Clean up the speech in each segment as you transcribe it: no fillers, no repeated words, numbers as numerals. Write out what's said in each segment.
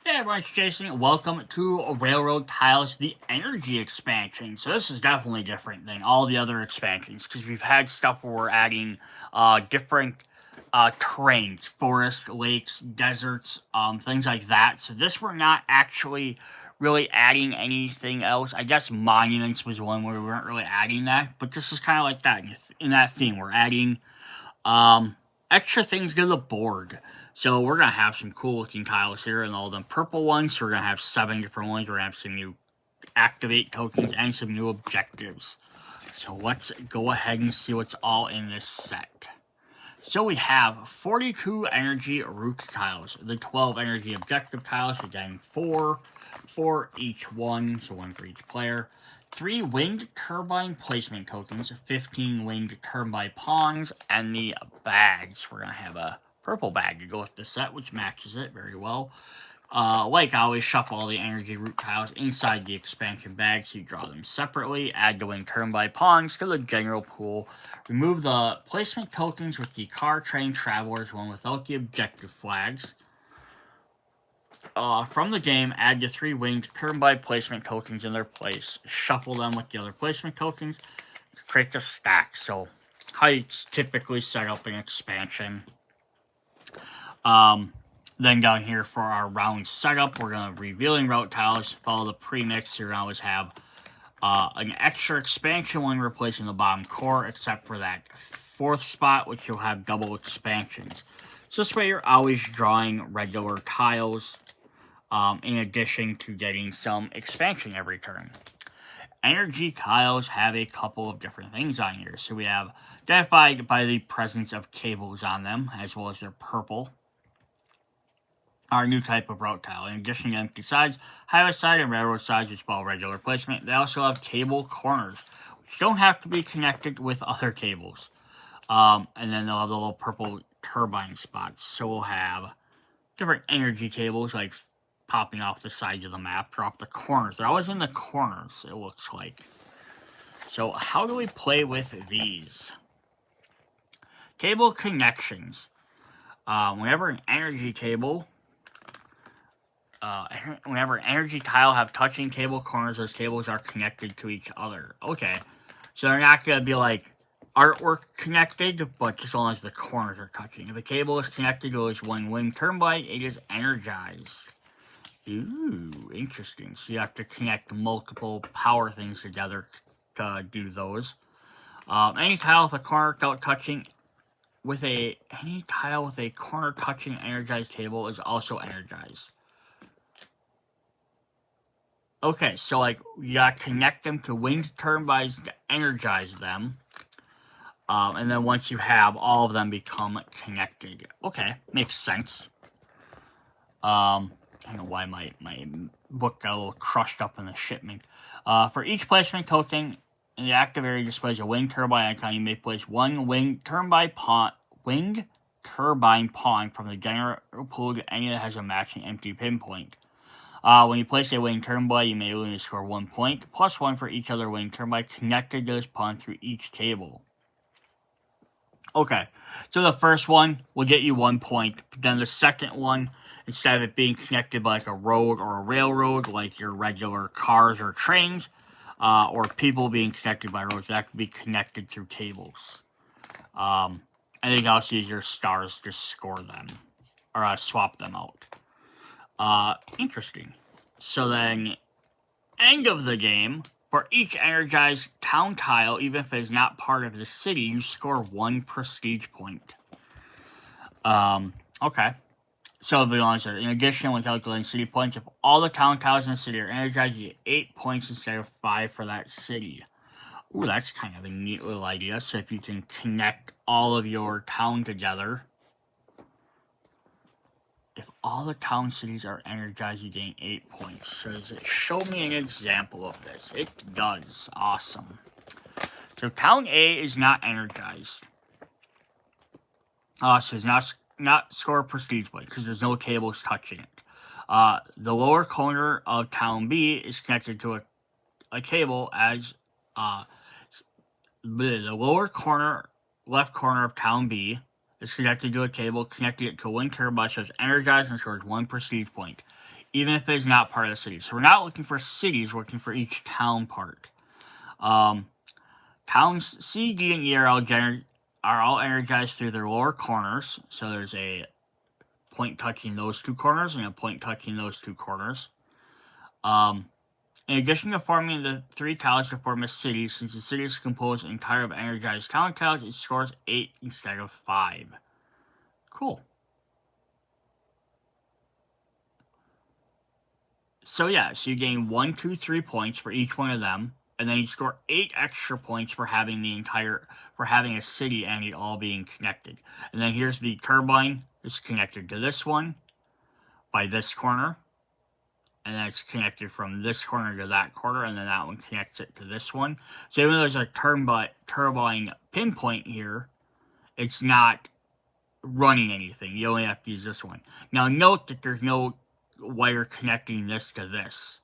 Hey everyone, it's Jason. Welcome to Railroad Tiles, the energy expansion. So this is definitely different than all the other expansions because we've had stuff where we're adding different terrains, forests, lakes, deserts, things like that. So this we're not actually really adding anything else. I guess monuments was one where we weren't really adding that, but this is kind of like that in that theme. We're adding extra things to the board. So we're going to have some cool looking tiles here and all the purple ones. So we're going to have 7 different ones. We're going to have some new activate tokens and some new objectives. So let's go ahead and see what's all in this set. So we have 42 energy root tiles, the 12 energy objective tiles, again 4 for each one, so 1 for each player. 3 wind turbine placement tokens, 15 wind turbine pawns, and the bags. We're going to have a purple bag to go with the set, which matches it very well. Like I always, shuffle all the energy root tiles inside the expansion bag so you draw them separately. Add the wind turbine pawns to the general pool. Remove the placement tokens with the car, train, travelers, one without the objective flags. From the game, add the 3 wind turbine placement tokens in their place. Shuffle them with the other placement tokens to create the stack. So, how you typically set up an expansion. Then down here for our round setup, we're going to revealing route tiles. Follow the premix. You're going to always have an extra expansion one replacing the bottom core, except for that 4th spot, which you'll have double expansions. So this way you're always drawing regular tiles, in addition to getting some expansion every turn. Energy tiles have a couple of different things on here. So we have identified by the presence of cables on them, as well as their purple. Our new type of route tile. In addition to empty sides, highway side and railroad sides, which follow regular placement, they also have cable corners, which don't have to be connected with other cables. And then they'll have the little purple turbine spots. So we'll have different energy cables, like popping off the sides of the map, or off the corners. They're always in the corners, it looks like. So how do we play with these? Cable connections. Whenever an energy cable... whenever energy tile have touching cable corners, those cables are connected to each other. Okay, so they're not going to be like artwork connected, but just as long as the corners are touching. If a cable is connected to this one wind turbine, it is energized. Ooh, interesting. So you have to connect multiple power things together to do those. Any tile with a corner without touching any tile with a corner touching energized cable is also energized. Okay, so like you gotta connect them to wind turbines to energize them. And then once you have, all of them become connected. Okay, makes sense. I don't know why my book got a little crushed up in the shipment. For each placement token in the active area displays a wind turbine icon, you may place 1 wind turbine pawn from the general pool to any that has a matching empty pinpoint. When you place a wind turbine, you may only score 1 point, plus 1 for each other wind turbine connected to this pawn through each cable. Okay, so the first one will get you 1 point, but then the second one, instead of it being connected by like a road or a railroad, like your regular cars or trains, or people being connected by roads, that could be connected through cables. And you can also use your stars to score them, or swap them out. Interesting. So then, end of the game, for each energized town tile, even if it is not part of the city, you score 1 prestige point. Okay. So to be honest, in addition, when calculating city points, if all the town tiles in the city are energized, you get 8 points instead of 5 for that city. Ooh, that's kind of a neat little idea. So if you can connect all of your town together, if all the town cities are energized, you gain 8 points. So does it show me an example of this? It does. Awesome. So town A is not energized. So it's not score a prestige point because there's no cables touching it. The lower corner of town B is connected to a cable as the lower corner, left corner of town B is connected to a cable, connecting it to a wind turbine, so it's energized and scores 1 prestige point. even if it is not part of the city. So we're not looking for cities, we're looking for each town part. Towns C, D, and E are all energized through their lower corners. So there's a point touching those two corners and a point touching those two corners. In addition to forming the 3 tiles to form a city, since the city is composed entirely of energized town tiles, it scores 8 instead of 5. Cool. So yeah, so you gain 1, 2, 3 points for each one of them, and then you score 8 extra points for having a city and it all being connected. And then here's the turbine. It's connected to this one by this corner. And then it's connected from this corner to that corner, and then that one connects it to this one. So even though there's a turbine pinpoint here, it's not running anything. You only have to use this one. Now note that there's no wire connecting this to this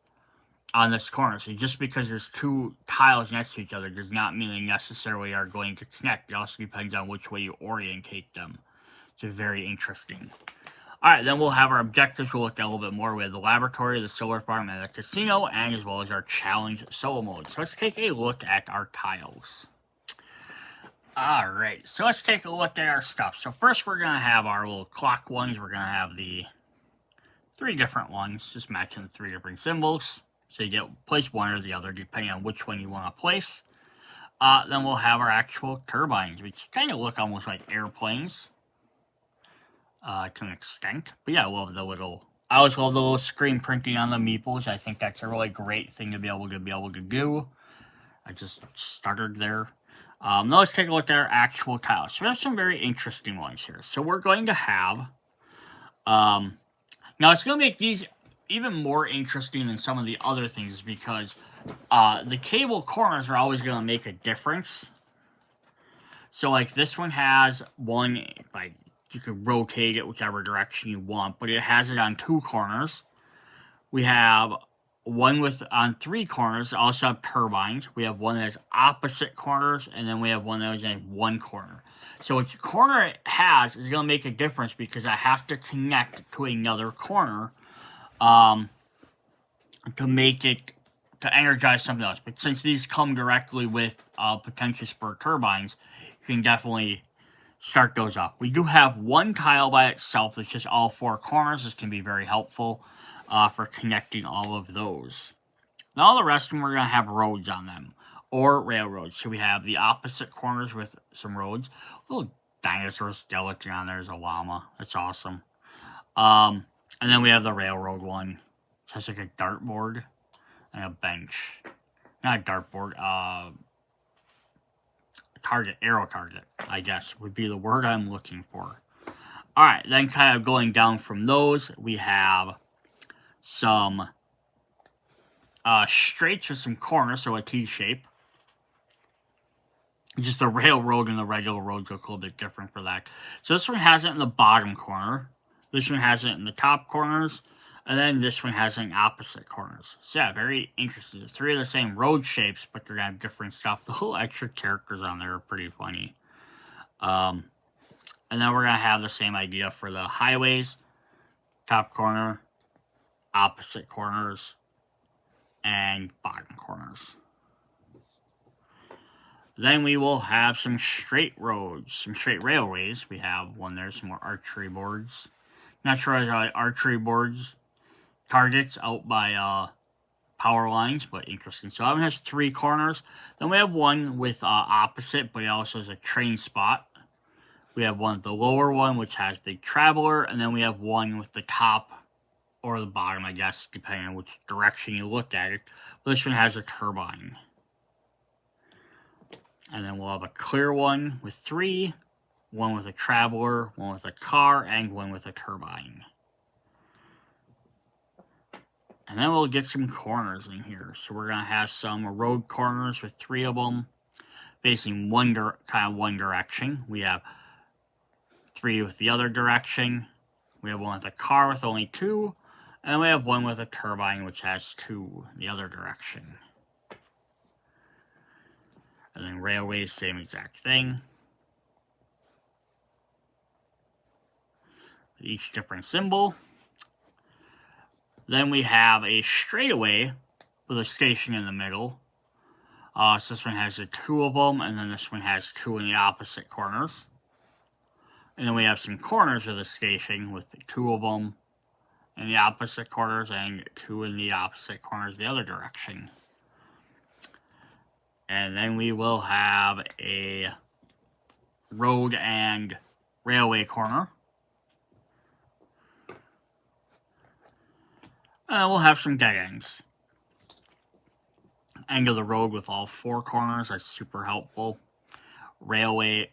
on this corner. So just because there's 2 tiles next to each other does not mean they necessarily are going to connect. It also depends on which way you orientate them. It's very interesting. Alright, then we'll have our objectives. We'll look at a little bit more. We have the laboratory, the solar farm, and the casino, and as well as our challenge solo mode. So let's take a look at our tiles. Alright, so let's take a look at our stuff. So first we're going to have our little clock ones. We're going to have the 3 different ones, just matching the 3 different symbols. So you get place one or the other, depending on which one you want to place. Then we'll have our actual turbines, which kind of look almost like airplanes. To an extent. But yeah, I always love the little screen printing on the meeples. I think that's a really great thing to be able to do. I just started there. Now let's take a look at our actual tiles. So we have some very interesting ones here. So we're going to have, now it's going to make these even more interesting than some of the other things because the cable corners are always going to make a difference. So like this one has one, like, you can rotate it whichever direction you want, but it has it on 2 corners. We have one on 3 corners. Also have turbines. We have one that has opposite corners, and then we have one that has 1 corner. So which corner it has is going to make a difference because it has to connect to another corner to energize something else. But since these come directly with potential spur turbines, you can definitely start those up. We do have 1 tile by itself that's just all 4 corners. This can be very helpful for connecting all of those. Now all the rest of them, we're going to have roads on them, or railroads. So we have the opposite corners with some roads. Little dinosaur skeleton on there is a llama. That's awesome. And then we have the railroad one. It has like a dartboard and a bench. Not a dartboard, arrow target, I guess, would be the word I'm looking for. Alright, then kind of going down from those, we have some straights with some corners, so a T shape. Just the railroad and the regular roads look a little bit different for that. So this one has it in the bottom corner. This one has it in the top corners. And then this one has it in opposite corners. So yeah, very interesting. 3 of the same road shapes, but they're going to have different stuff. The little extra characters on there are pretty funny. And then we're going to have the same idea for the highways. Top corner, opposite corners, and bottom corners. Then we will have some straight roads, some straight railways. We have one there, some more archery boards. Not sure if archery boards targets out by power lines, but interesting. So that one has 3 corners. Then we have one with opposite, but it also has a train spot. We have one with the lower one, which has the traveler, and then we have one with the top or the bottom, I guess, depending on which direction you look at it. But this one has a turbine. And then we'll have a clear one with 3, one with a traveler, one with a car, and one with a turbine. And then we'll get some corners in here. So we're going to have some road corners with 3 of them facing one direction. We have 3 with the other direction. We have one with a car with only 2. And then we have one with a turbine which has 2 in the other direction. And then railways, same exact thing. Each different symbol. Then we have a straightaway with a station in the middle. So this one has the 2 of them, and then this one has 2 in the opposite corners. And then we have some corners of the station with the 2 of them in the opposite corners and 2 in the opposite corners the other direction. And then we will have a road and railway corner. And we'll have some dead ends. End of the road with all 4 corners. That's super helpful. Railway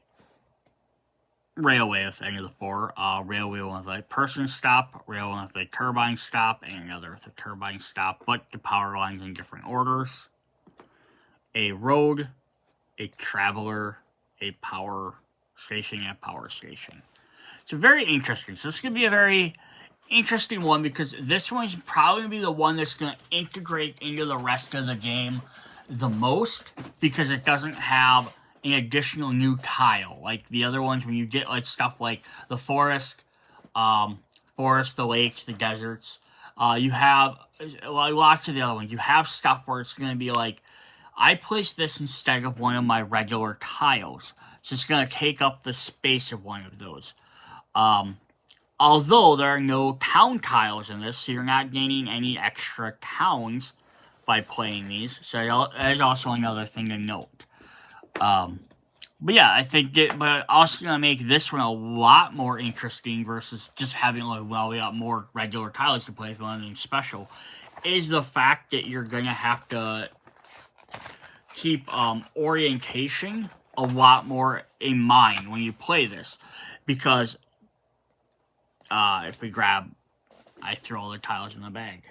with end of the 4. Railway with a person stop. Railway with a turbine stop. And another with a turbine stop. But the power lines in different orders. A road, a traveler, a power station, and a power station. So very interesting. So this could be a very interesting one because this one's probably going to be the one that's going to integrate into the rest of the game the most because it doesn't have an additional new tile. Like the other ones, when you get like stuff like the forest, the lakes, the deserts, you have lots of the other ones. You have stuff where it's going to be like, I place this instead of one of my regular tiles. So it's going to take up the space of one of those. Although there are no town tiles in this, so you're not gaining any extra towns by playing these. So that is also another thing to note. But yeah, I think but also going to make this one a lot more interesting versus just having, like, well, we got more regular tiles to play with, anything special, is the fact that you're going to have to keep orientation a lot more in mind when you play this. Because if we grab, I throw all the tiles in the bag.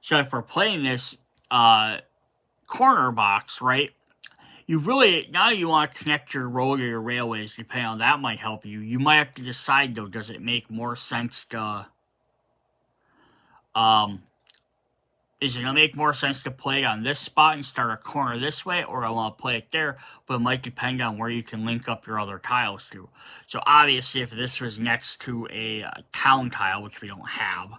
So if we're playing this corner box, right, you really, now you want to connect your road or your railways, depending on that might help you. You might have to decide, though, does it make more sense to, is it going to make more sense to play on this spot and start a corner this way, or I want to play it there, but it might depend on where you can link up your other tiles to. So obviously, if this was next to a town tile, which we don't have,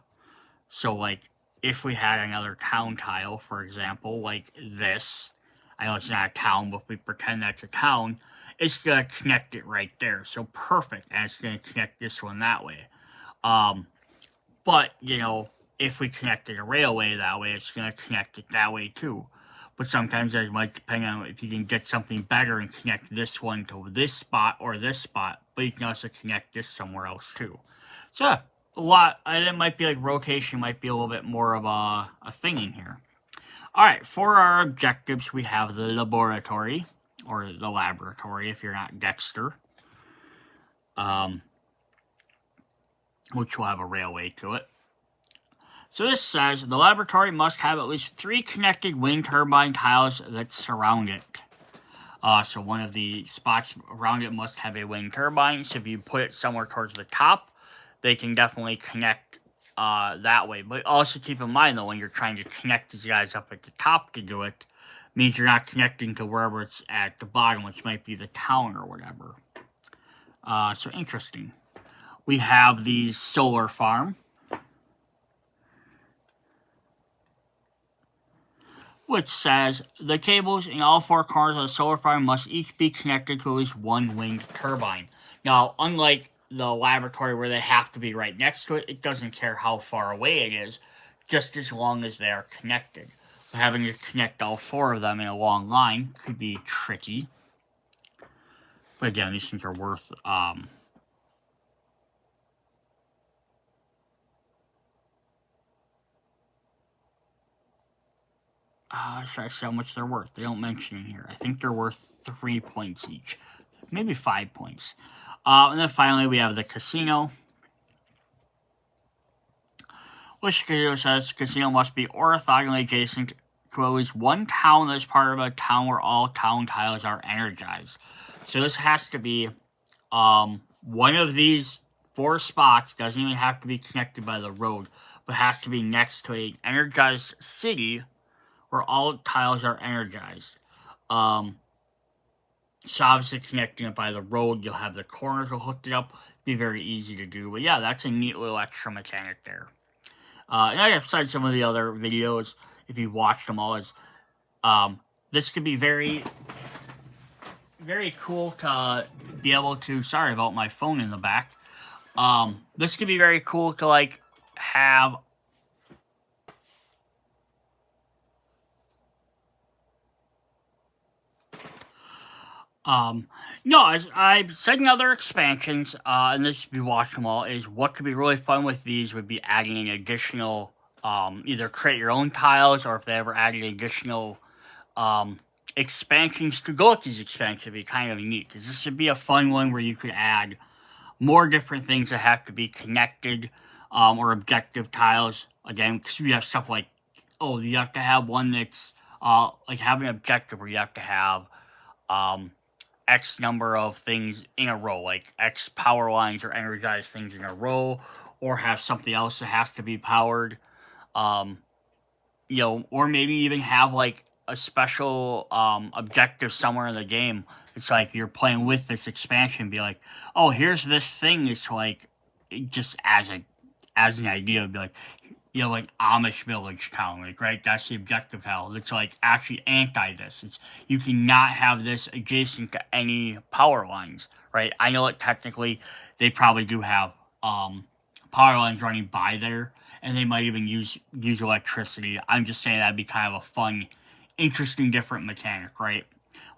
so like, if we had another town tile, for example, like this, I know it's not a town, but if we pretend that's a town, it's going to connect it right there. So perfect, and it's going to connect this one that way. But, you know, if we connected a railway that way, it's going to connect it that way too. But sometimes it might depend on if you can get something better and connect this one to this spot or this spot, but you can also connect this somewhere else too. So yeah, a lot, and it might be like rotation might be a little bit more of a thing in here. Alright, for our objectives, we have the laboratory, or the laboratory if you're not Dexter, which will have a railway to it. So this says, the laboratory must have at least 3 connected wind turbine tiles that surround it. So one of the spots around it must have a wind turbine, so if you put it somewhere towards the top, they can definitely connect that way. But also keep in mind, though, when you're trying to connect these guys up at the top to do it, means you're not connecting to wherever it's at the bottom, which might be the town or whatever. So interesting. We have the solar farm, which says, the cables in all 4 corners of the solar farm must each be connected to at least 1 wind turbine. Now, unlike the laboratory where they have to be right next to it, it doesn't care how far away it is, just as long as they are connected. But having to connect all 4 of them in a long line could be tricky. But again, these things are worth, should I say how much they're worth? They don't mention in here. I think they're worth 3 points each. Maybe 5 points. And then finally, we have the casino, which says the casino must be orthogonally adjacent to at least one town that is part of a town where all town tiles are energized. So this has to be one of these 4 spots, doesn't even have to be connected by the road, but has to be next to an energized city where all tiles are energized. So obviously connecting it by the road, you'll have the corners will hook it up. Be very easy to do. But yeah, that's a neat little extra mechanic there. And I've said some of the other videos, if you watched them all, is this could be very, very cool to be able to. Sorry about my phone in the back. This could be very cool to like have. No, as I've said in other expansions, and this if you watch them all, is what could be really fun with these would be adding an additional, either create your own tiles, or if they ever added additional, expansions to go with these expansions, would be kind of neat. Because this would be a fun one where you could add more different things that have to be connected, or objective tiles. Again, because we have stuff like, oh, you have to have one that's, like have an objective where you have to have, X number of things in a row, like X power lines or energized things in a row, or have something else that has to be powered. Um, or maybe even have like a special objective somewhere in the game. It's like you're playing with this expansion, be like, oh, here's this thing. It's like just as an idea, be like, like Amish village town, like, right? That's the objective tile. It's like actually anti this. It's you cannot have this adjacent to any power lines, right? I know that technically they probably do have power lines running by there, and they might even use electricity. I'm just saying that'd be kind of a fun, interesting, different mechanic, right?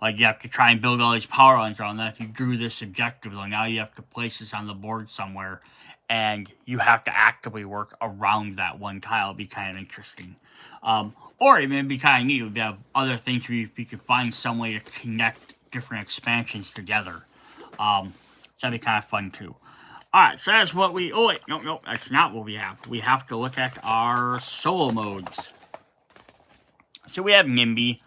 Like you have to try and build all these power lines around that. If you drew this objective, though, now you have to place this on the board somewhere, and you have to actively work around that one tile. It'd be kind of interesting. Or even it'd be kind of neat. We'd have other things where you could find some way to connect different expansions together. So that'd be kind of fun too. Alright, so that's what we... Oh, wait. No, that's not what we have. We have to look at our solo modes. So we have NIMBY.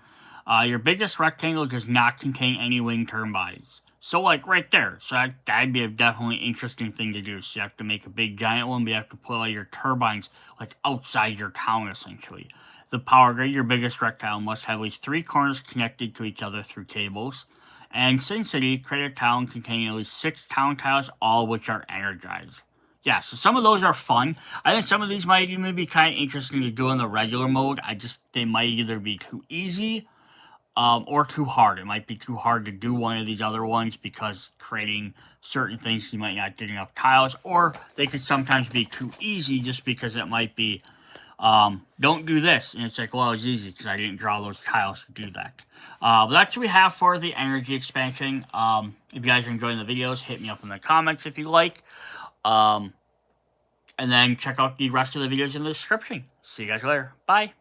Your biggest rectangle does not contain any wind turbines. So, like, right there. So that'd be a definitely interesting thing to do. So you have to make a big giant one, but you have to put all your turbines, like, outside your town, essentially. The power grid, your biggest rectangle, must have at least 3 corners connected to each other through cables. And Sin City, create a town containing at least 6 town tiles, all which are energized. Yeah, so some of those are fun. I think some of these might even be kind of interesting to do in the regular mode. They might either be too easy, or too hard. It might be too hard to do one of these other ones because creating certain things you might not get enough tiles, or they could sometimes be too easy just because it might be, don't do this, and it's like, well, it's easy because I didn't draw those tiles to do that. But that's what we have for the energy expansion. If you guys are enjoying the videos, hit me up in the comments if you like. And then check out the rest of the videos in the description. See you guys later. Bye.